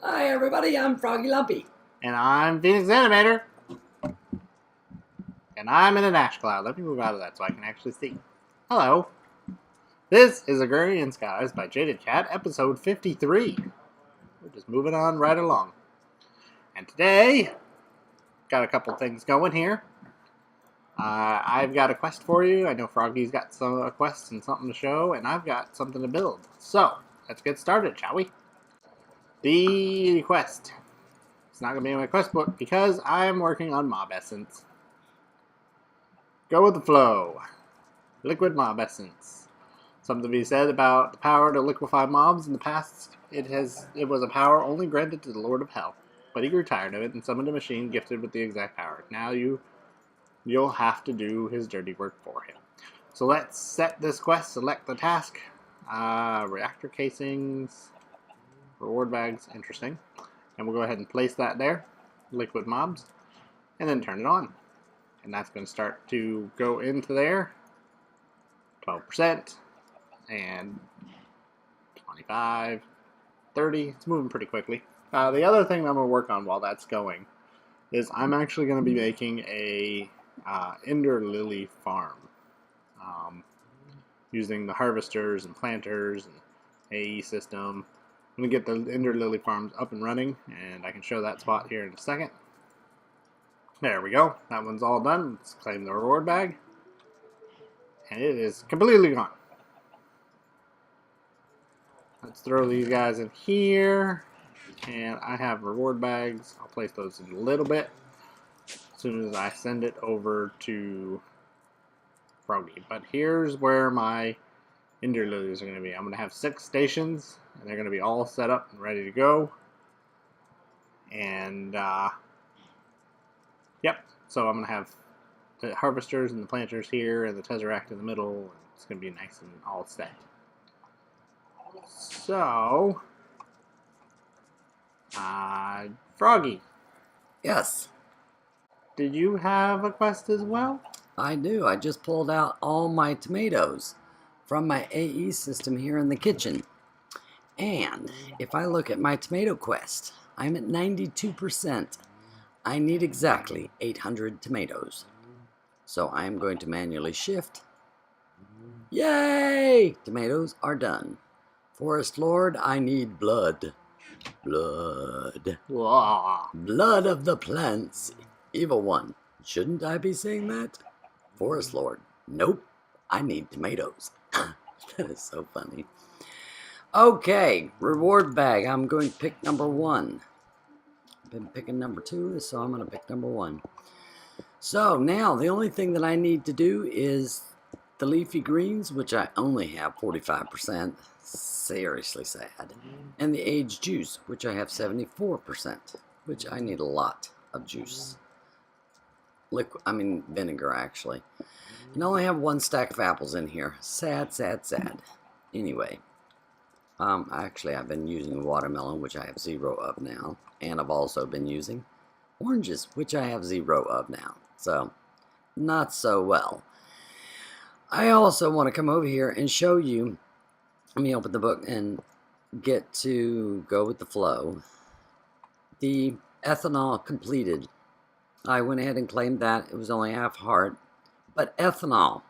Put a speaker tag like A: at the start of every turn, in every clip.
A: Hi everybody, I'm Froggy Lumpy.
B: And I'm Phenix Animator. And I'm in an ash cloud. Let me move out of that so I can actually see. Hello. This is Agrarian Skies by Jaded Cat, episode 53. We're just moving on right along. And today, got a couple things going here. I've got a quest for you. I know Froggy's got a quest and something to show, and I've got something to build. So, let's get started, shall we? The quest. It's not going to be in my quest book because I'm working on Mob Essence. Go with the flow. Liquid mob essence. Something to be said about the power to liquefy mobs. In the past, it was a power only granted to the Lord of Hell, but he grew tired of it and summoned a machine gifted with the exact power. Now you'll have to do his dirty work for him. So let's set this quest. Select the task. Reactor casings, reward bags. Interesting. And we'll go ahead and place that there. Liquid mobs, and then turn it on. And that's going to start to go into there. 12% and 25, 30. It's moving pretty quickly. The other thing that I'm going to work on while that's going is I'm actually going to be making a Ender Lily farm using the harvesters and planters and AE system. I'm going to get the Ender Lily farms up and running, and I can show that spot here in a second. There we go. That one's all done. Let's claim the reward bag. And it is completely gone. Let's throw these guys in here. And I have reward bags. I'll place those in a little bit as soon as I send it over to Froggy. But here's where my Ender Lilies are going to be. I'm going to have 6 stations, and they're going to be all set up and ready to go. And, yep. So I'm going to have the harvesters and the planters here, and the Tesseract in the middle. And it's going to be nice and all set. So, Froggy,
A: Yes,
B: did you have a quest as well?
A: I do. I just pulled out all my tomatoes from my AE system here in the kitchen. And if I look at my tomato quest, I'm at 92%. I need exactly 800 tomatoes. So I'm going to manually shift. Yay! Tomatoes are done. Forest Lord, I need blood. Blood.
B: Whoa.
A: Blood of the plants. Evil one. Shouldn't I be saying that? Forest Lord. Nope. I need tomatoes. That is so funny. Okay. Reward bag. I'm going to pick number 1. I've been picking number 2, so I'm going to pick number 1. So now the only thing that I need to do is the leafy greens, which I only have 45%. Seriously sad. And the aged juice, which I have 74%, which I need a lot of juice. Vinegar, actually. And I only have 1 stack of apples in here. Sad, sad, sad. Anyway, actually I've been using watermelon, which I have 0 of now. And I've also been using oranges, which I have 0 of now. So, not so well. I also want to come over here and show you. Let me open the book and get to go with the flow. The ethanol completed. I went ahead and claimed that. It was only half heart. But ethanol.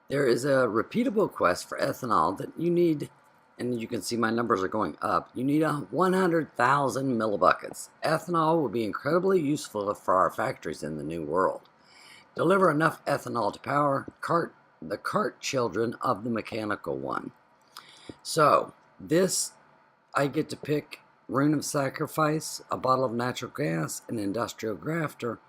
A: There is a repeatable quest for ethanol that you need, and you can see my numbers are going up. You need 100,000 millibuckets. Ethanol will be incredibly useful for our factories in the New World. Deliver enough ethanol to power the cart children of the mechanical one. So, this, I get to pick Rune of Sacrifice, a bottle of natural gas, an industrial grafter,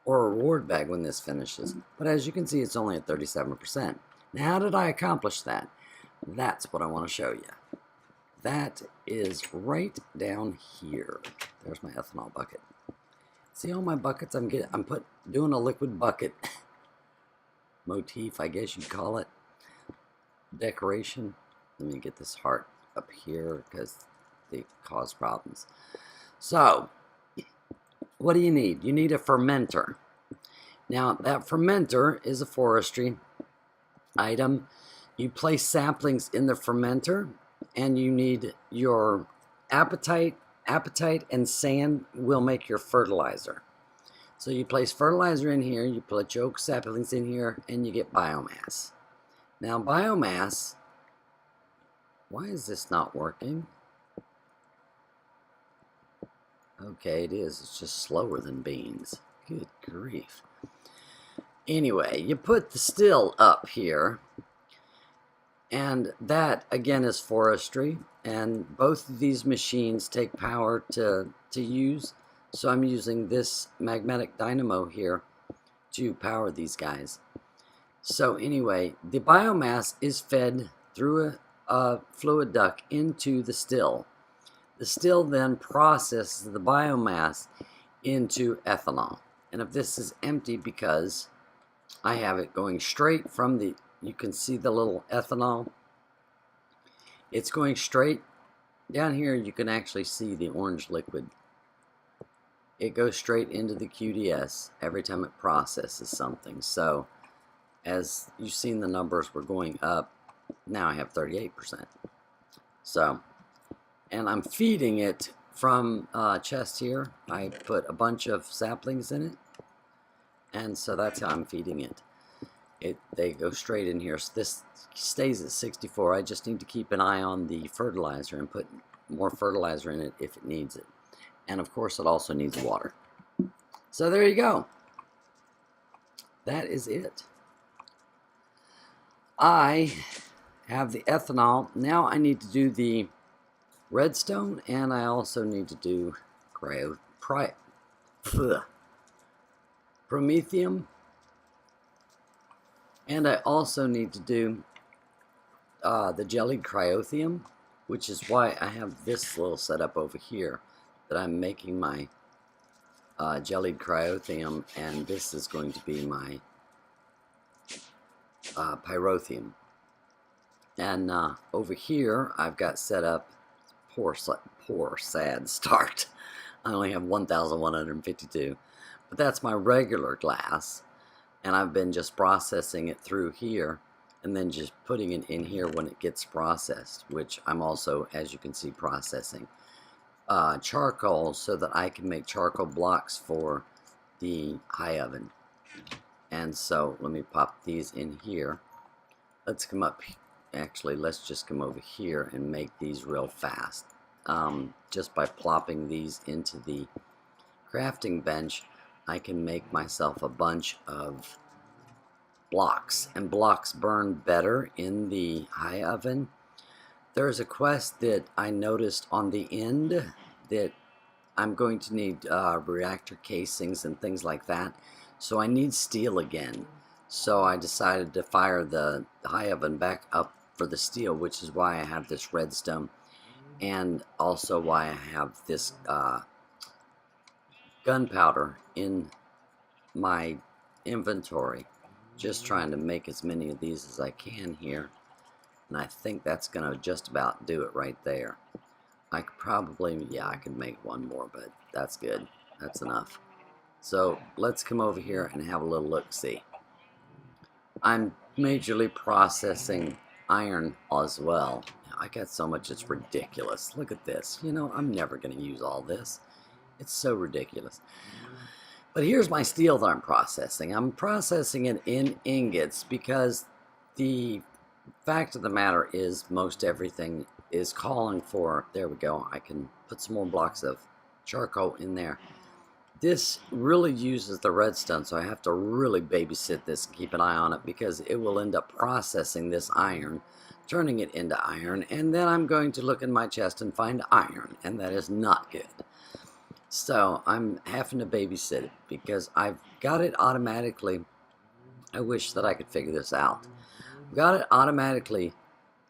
A: or a reward bag when this finishes. But as you can see, it's only at 37%. Now, how did I accomplish that? That's what I want to show you. That is right down here. There's my ethanol bucket. See all my buckets I'm doing a liquid bucket motif, I guess you'd call it. Decoration. Let me get this heart up here because they cause problems. So, what do you need? You need a fermenter. Now, that fermenter is a forestry item. You place saplings in the fermenter, and you need your apatite, apatite and sand will make your fertilizer. So you place fertilizer in here, you put your oak saplings in here, and you get biomass. Now biomass, why is this not working? Okay, it is. It's just slower than beans. Good grief. Anyway, you put the still up here, and that again is forestry, and both of these machines take power to use. So I'm using this magnetic dynamo here to power these guys. So anyway, the biomass is fed through a fluid duct into the still. The still then processes the biomass into ethanol. And if this is empty, because I have it going straight from the, you can see the little ethanol. It's going straight down here. You can actually see the orange liquid. It goes straight into the QDS every time it processes something. So as you've seen, the numbers were going up. Now I have 38%. So, and I'm feeding it from a chest here. I put a bunch of saplings in it, and so that's how I'm feeding it. They go straight in here. So this stays at 64. I just need to keep an eye on the fertilizer and put more fertilizer in it if it needs it. And of course, it also needs water. So there you go. That is it. I have the ethanol. Now I need to do the redstone, and I also need to do promethium, and I also need to do the jellied cryothium, which is why I have this little setup over here that I'm making my jellied cryothium, and this is going to be my pyrothium. And over here I've got set up, poor sad start. I only have 1,152, but that's my regular glass, and I've been just processing it through here and then just putting it in here when it gets processed, which I'm also, as you can see, processing charcoal so that I can make charcoal blocks for the high oven. And so let me pop these in here. Let's come up, actually let's just come over here and make these real fast. Just by plopping these into the crafting bench, I can make myself a bunch of blocks, and blocks burn better in the high oven. There's a quest that I noticed on the end that I'm going to need reactor casings and things like that, so I need steel again. So I decided to fire the high oven back up for the steel, which is why I have this redstone, and also why I have this gunpowder in my inventory. Just trying to make as many of these as I can here, and I think that's gonna just about do it right there. I could probably, yeah, I could make one more, but that's good. That's enough. So let's come over here and have a little look-see. I'm majorly processing iron as well. I got so much, it's ridiculous. Look at this. You know, I'm never going to use all this. It's so ridiculous. But here's my steel that I'm processing. I'm processing it in ingots because the fact of the matter is most everything is calling for, there we go, I can put some more blocks of charcoal in there. This really uses the redstone, so I have to really babysit this and keep an eye on it, because it will end up processing this iron, turning it into iron, and then I'm going to look in my chest and find iron, and that is not good. So I'm having to babysit it because I've got it automatically. I wish that I could figure this out. I've got it automatically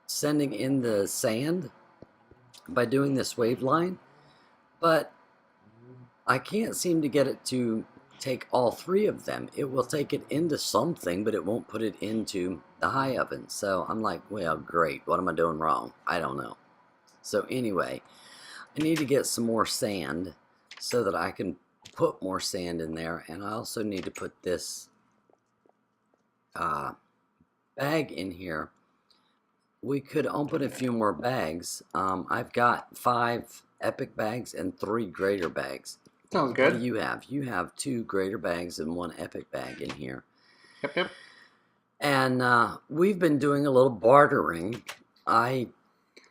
A: sending in the sand by doing this wave line, but I can't seem to get it to take all three of them. It will take it into something, but it won't put it into the high oven. So I'm like, well, great. What am I doing wrong? I don't know. So anyway, I need to get some more sand so that I can put more sand in there. And I also need to put this bag in here. We could open a few more bags. I've got 5 epic bags and 3 greater bags.
B: Sounds
A: What
B: good.
A: do you have? You have 2 greater bags and 1 epic bag in here.
B: Yep.
A: And we've been doing a little bartering. I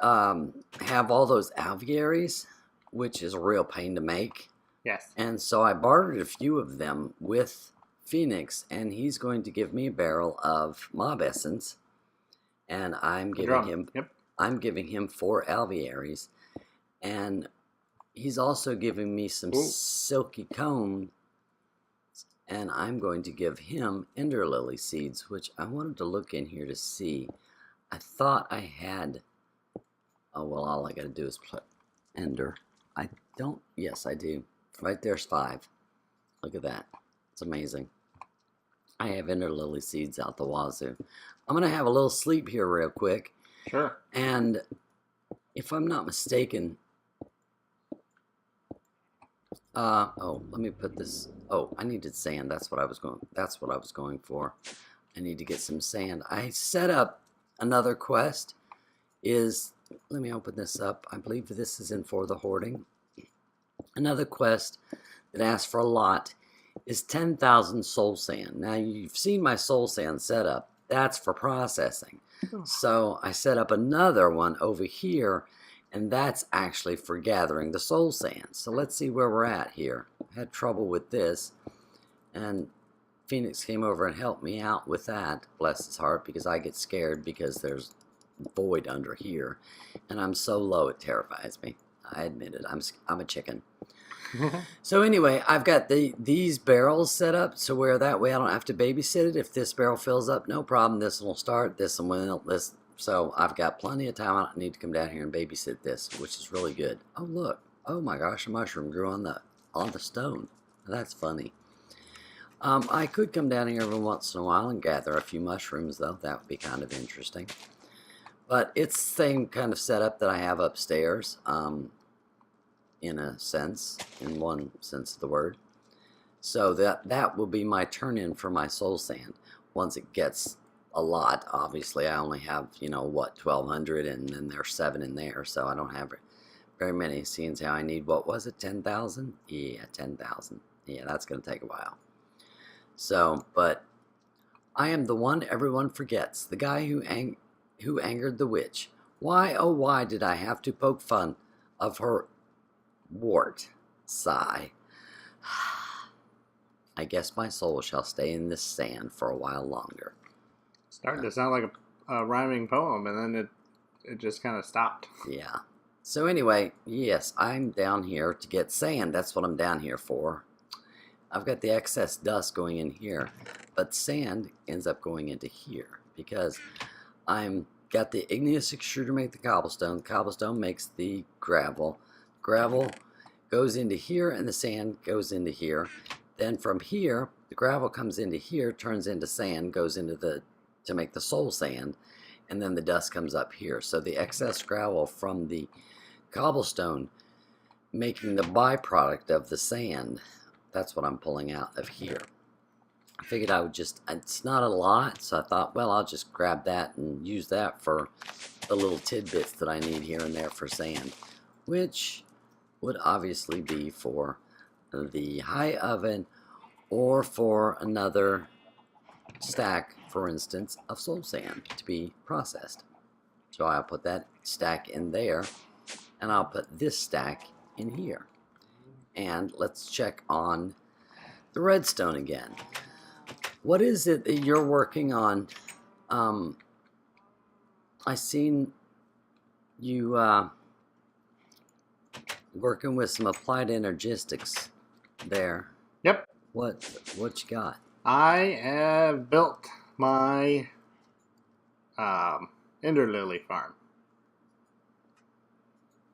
A: have all those aviaries, which is a real pain to make.
B: Yes.
A: And so I bartered a few of them with Phenix, and he's going to give me a barrel of mob essence, and I'm giving him 4 alvearies, and he's also giving me some silky comb, and I'm going to give him ender lily seeds, which I wanted to look in here to see. I thought I had. Oh well, all I got to do is put ender. I don't. Yes, I do. Right there's 5. Look at that. It's amazing. I have ender lily seeds out the wazoo. I'm going to have a little sleep here real quick.
B: Sure.
A: And if I'm not mistaken, let me put this. Oh, I needed sand. That's what I was going for. I need to get some sand. I set up another quest. Let me open this up. I believe this is in For the Hoarding. Another quest that asks for a lot is 10,000 soul sand. Now, you've seen my soul sand setup. That's for processing. So I set up another one over here, and that's actually for gathering the soul sand. So let's see where we're at here. I had trouble with this, and Phenix came over and helped me out with that, bless his heart, because I get scared because there's void under here, and I'm so low it terrifies me. I admit it. I'm a chicken. So anyway, I've got these barrels set up so where that way I don't have to babysit it. If this barrel fills up, no problem. This one will start. This one will. This. So I've got plenty of time. I don't need to come down here and babysit this, which is really good. Oh look! Oh my gosh, a mushroom grew on the stone. That's funny. I could come down here every once in a while and gather a few mushrooms, though. That would be kind of interesting. But it's the same kind of setup that I have upstairs. In a sense, in one sense of the word. So that will be my turn-in for my soul sand. Once it gets a lot, obviously I only have, 1,200, and then there's 7 in there, so I don't have very many, seeing how I need, what was it, 10,000? Yeah, 10,000. Yeah, that's going to take a while. So, but I am the one everyone forgets, the guy who angered the witch. Why, oh why did I have to poke fun of her wart? Sigh. I guess my soul shall stay in this sand for a while longer.
B: Starting to sound like a rhyming poem, and then it just kind of stopped.
A: Yeah. So anyway, yes, I'm down here to get sand. That's what I'm down here for. I've got the excess dust going in here, but sand ends up going into here because I'm got the igneous extruder make the cobblestone. The cobblestone makes the gravel. Gravel goes into here, and the sand goes into here. Then from here, the gravel comes into here, turns into sand, goes into to make the soul sand, and then the dust comes up here. So the excess gravel from the cobblestone making the byproduct of the sand, that's what I'm pulling out of here. I figured I would it's not a lot, so I thought, well, I'll just grab that and use that for the little tidbits that I need here and there for sand, which would obviously be for the high oven or for another stack, for instance, of soul sand to be processed. So I'll put that stack in there, and I'll put this stack in here. And let's check on the redstone again. What is it that you're working on? I seen you working with some applied energistics there.
B: Yep.
A: What you got?
B: I have built my Ender Lily farm.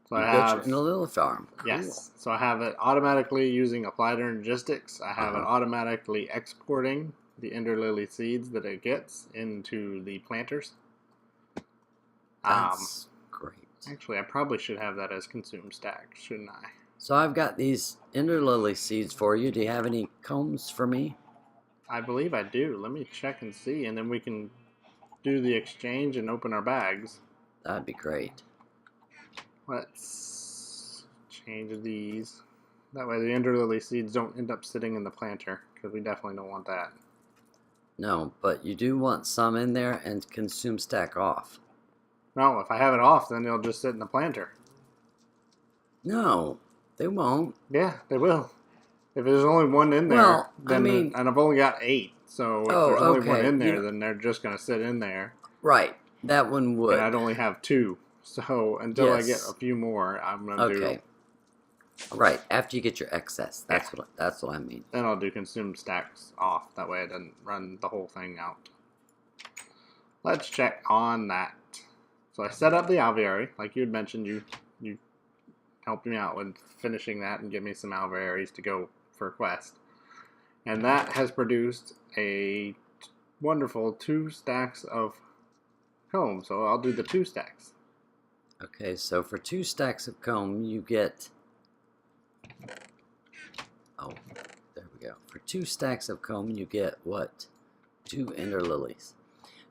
B: So I have
A: in a little farm. Cool.
B: Yes. So I have it automatically using applied energistics. I have it automatically exporting the Ender Lily seeds that it gets into the planters.
A: That's great.
B: Actually, I probably should have that as consumed stack, shouldn't I?
A: So I've got these Ender Lily seeds for you. Do you have any combs for me?
B: I believe I do. Let me check and see, and then we can do the exchange and open our bags.
A: That'd be great.
B: Let's Change these. That way the interlily seeds don't end up sitting in the planter, because we definitely don't want that.
A: No, but you do want some in there and consume stack off.
B: No, if I have it off, then they'll just sit in the planter.
A: No, they won't.
B: Yeah, they will. If there's only one in there,
A: Well,
B: then
A: I mean,
B: and I've only got 8, so if
A: oh,
B: there's only one
A: okay,
B: in there,
A: you know,
B: then they're just going to sit in there.
A: right. That one
B: And
A: would.
B: I'd only have 2. So until I get
A: Yes.
B: a few more, I'm going to
A: Okay.
B: do...
A: Right. After you get your excess.
B: Yeah.
A: That's what I mean.
B: Then I'll do consume stacks off. That way it doesn't run the whole thing out. Let's check on that. So I set up the alveoli. Like you had mentioned, you helped me out with finishing that and give me some alveolis to go for a quest. And that has produced a wonderful 2 stacks of comb. So I'll do the 2 stacks.
A: Okay, so for 2 stacks of comb, you get... Oh, there we go. For 2 stacks of comb, you get what? 2 ender lilies.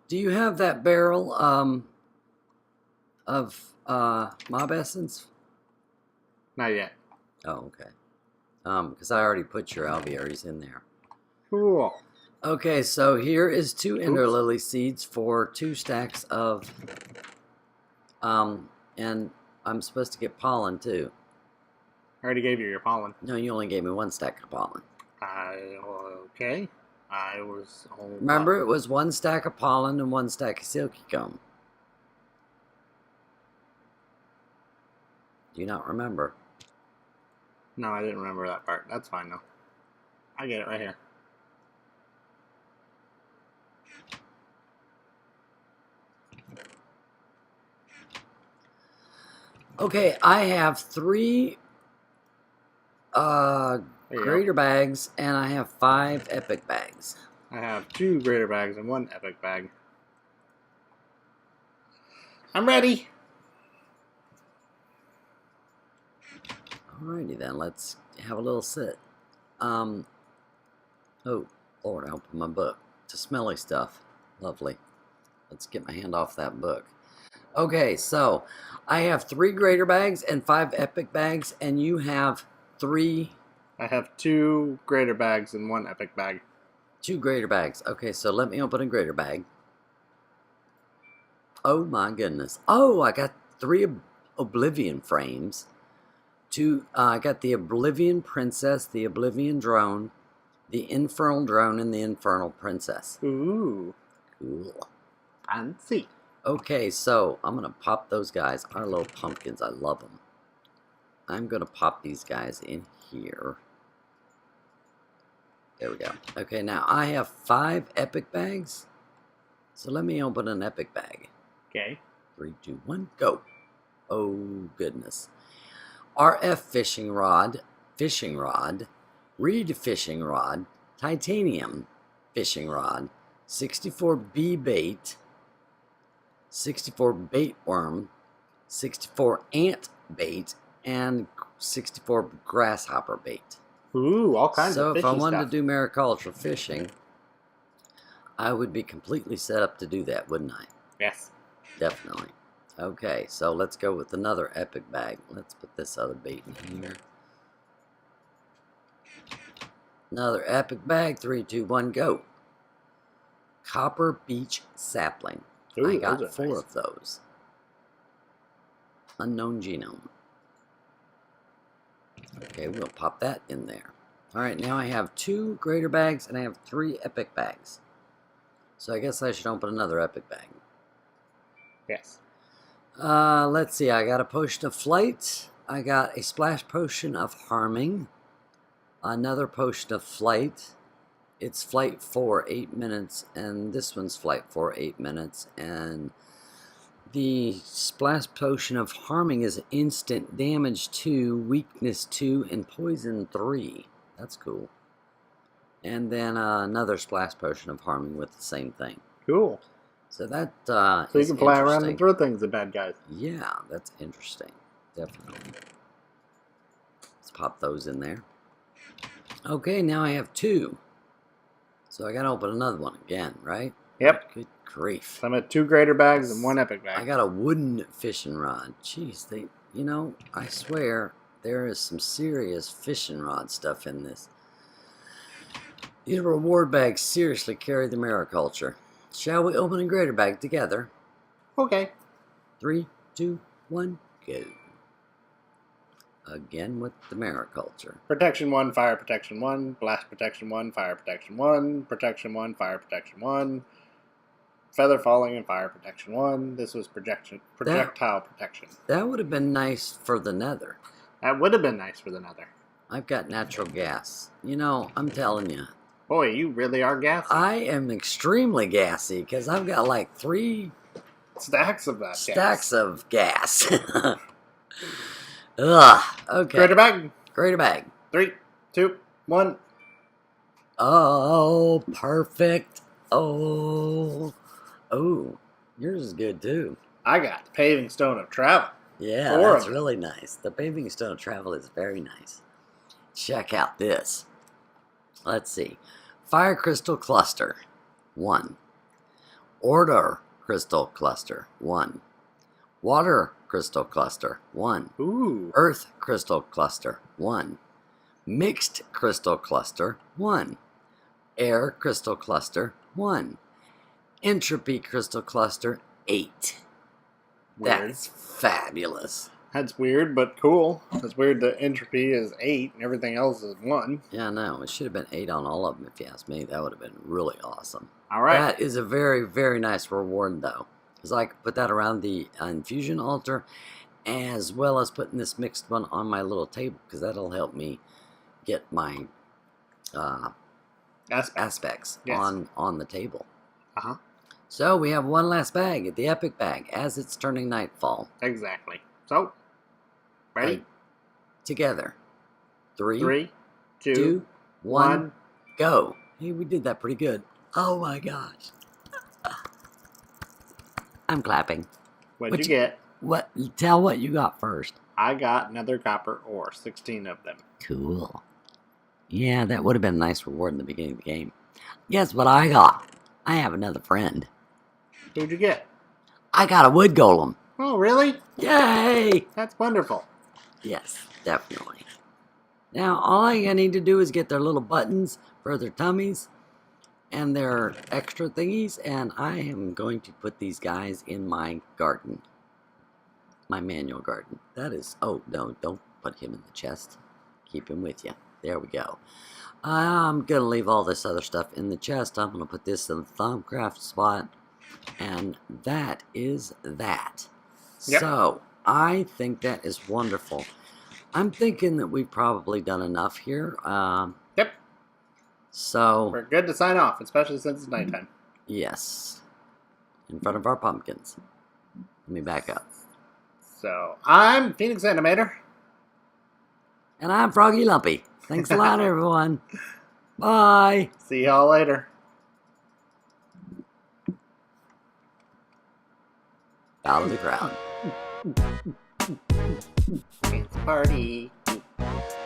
A: Do you have that barrel of mob essence?
B: Not yet.
A: Oh, okay. Because I already put your alveolis in there.
B: Cool.
A: Okay, so here is 2 ender
B: Oops.
A: lily seeds for 2 stacks of... and I'm supposed to get pollen too.
B: I already gave you your pollen.
A: No, you only gave me 1 stack of pollen.
B: Okay. I was...
A: Remember, it was 1 stack of pollen and 1 stack of silky comb. Do you not remember?
B: No, I didn't remember that part. That's fine, though. I get it right here.
A: Okay, I have 3 greater bags and I have 5 epic bags.
B: I have 2 greater bags and 1 epic bag. I'm ready.
A: Alrighty then, let's have a little sit. Oh, Lord, I opened my book. It's a smelly stuff. Lovely. Let's get my hand off that book. Okay, so I have 3 greater bags and 5 epic bags, and you have 3...
B: I have 2 greater bags and 1 epic bag.
A: 2 greater bags. Okay, so let me open a greater bag. Oh my goodness. Oh, I got 3 Oblivion frames. I got the Oblivion Princess, the Oblivion Drone, the Infernal Drone, and the Infernal Princess.
B: Ooh.
A: Cool.
B: Fancy.
A: Okay, so I'm going to pop those guys. Our little pumpkins, I love them. I'm going to pop these guys in here. There we go. Okay, now I have 5 epic bags. So let me open an epic bag.
B: Okay.
A: 3, 2, 1, go. Oh, goodness. RF fishing rod, reed fishing rod, titanium fishing rod, 64 bee bait, 64 bait worm, 64 ant bait, and 64 grasshopper bait.
B: Ooh, all kinds of
A: So
B: fishy
A: if I wanted
B: stuff.
A: to do mariculture fishing, I would be completely set up to do that, wouldn't I?
B: Yes.
A: Definitely. Okay, so let's go with another epic bag. Let's put this other bait in here. Another epic bag. 3, 2, 1, go. Copper beech sapling.
B: Ooh,
A: I
B: those
A: got
B: are
A: 4
B: nice.
A: of those. Unknown genome. Okay, we'll pop that in there. Alright, now I have 2 greater bags and I have 3 epic bags. So I guess I should open another epic bag.
B: Yes.
A: Let's see, I got a potion of flight. I got a splash potion of harming. Another potion of flight. It's flight for 8 minutes, and this one's flight for 8 minutes. And the splash potion of harming is instant damage 2, weakness 2, and poison 3. That's cool. And then another splash potion of harming with the same thing.
B: Cool.
A: So that
B: So you
A: is
B: can fly around
A: interesting.
B: and throw things at bad guys.
A: Yeah, that's interesting. Definitely. Let's pop those in there. Okay, now I have 2. So I gotta open another one again, right?
B: Yep.
A: Good grief.
B: So I'm at 2 greater bags and 1 epic bag.
A: I got a wooden fishing rod. Jeez, you know, I swear, there is some serious fishing rod stuff in this. These reward bags seriously carry the mariculture. Shall we open a greater bag together?
B: Okay.
A: 3, 2, 1, go. Again with the mariculture.
B: Protection 1, fire protection 1, blast protection 1, fire protection 1, protection 1, fire protection 1, feather falling and fire protection 1. This was projectile protection.
A: That would have been nice for the nether.
B: That would have been nice for the nether.
A: I've got natural gas. You know, I'm telling you.
B: Boy, you really are gassy.
A: I am extremely gassy because I've got like 3
B: stacks of that
A: stacks of gas. Ugh. Okay.
B: Greater bag.
A: Greater bag.
B: 3, 2, 1.
A: Oh, perfect. Oh. Oh, yours is good too.
B: I got the paving stone of travel.
A: Yeah, that's really nice. The paving stone of travel is very nice. Check out this. Let's see. Fire crystal cluster, 1. Order crystal cluster, 1. Water crystal cluster, 1.
B: Ooh.
A: Earth crystal cluster, 1. Mixed crystal cluster, 1. Air crystal cluster, 1. Entropy crystal cluster, 8.
B: Weird.
A: That's fabulous.
B: That's weird, but cool. It's weird that entropy is 8 and everything else is 1.
A: Yeah, I know. It should have been 8 on all of them, if you ask me. That would have been really awesome.
B: All right.
A: That is a very, very nice reward, though. Because I could put that around the infusion altar, as well as putting this mixed one on my little table, because that'll help me get my aspects
B: yes.
A: on the table.
B: Uh-huh.
A: So we have one last bag, the epic bag, as it's turning nightfall.
B: Exactly. So, ready?
A: Together.
B: 3, 2,
A: 2, 1,
B: 1,
A: go. Hey, we did that pretty good. Oh my gosh. I'm clapping.
B: What'd you get?
A: Tell what you got first.
B: I got another copper ore, 16 of them.
A: Cool. Yeah, that would have been a nice reward in the beginning of the game. Guess what I got? I have another friend.
B: Who'd you get?
A: I got a wood golem.
B: Oh, really?
A: Yay!
B: That's wonderful.
A: Yes, definitely. Now, all I need to do is get their little buttons for their tummies and their extra thingies, and I am going to put these guys in my garden. My manual garden. That is... Oh, no, don't put him in the chest. Keep him with you. There we go. I'm going to leave all this other stuff in the chest. I'm going to put this in the Thumbcraft spot. And that is that.
B: Yep.
A: So, I think that is wonderful. I'm thinking that we've probably done enough here.
B: Yep.
A: So...
B: We're good to sign off, especially since it's nighttime.
A: Yes. In front of our pumpkins. Let me back up.
B: So, I'm Phenix Animator.
A: And I'm Froggy Lumpy. Thanks a lot, everyone. Bye.
B: See y'all later.
A: Bow to the crowd.
B: It's a party.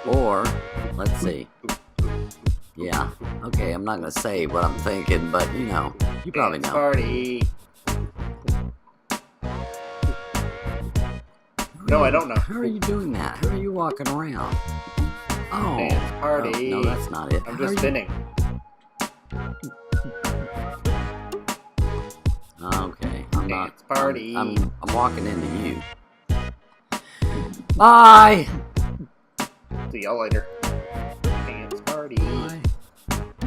A: Or, let's see. Yeah. Okay, I'm not going to say what I'm thinking, but, you know, you probably know.
B: Party. No, I don't know.
A: How are you doing that? How are you walking around? Oh.
B: Dance party.
A: No, that's not it.
B: I'm just spinning.
A: Okay. I'm not.
B: Dance party.
A: I'm walking into you. Bye.
B: See y'all later.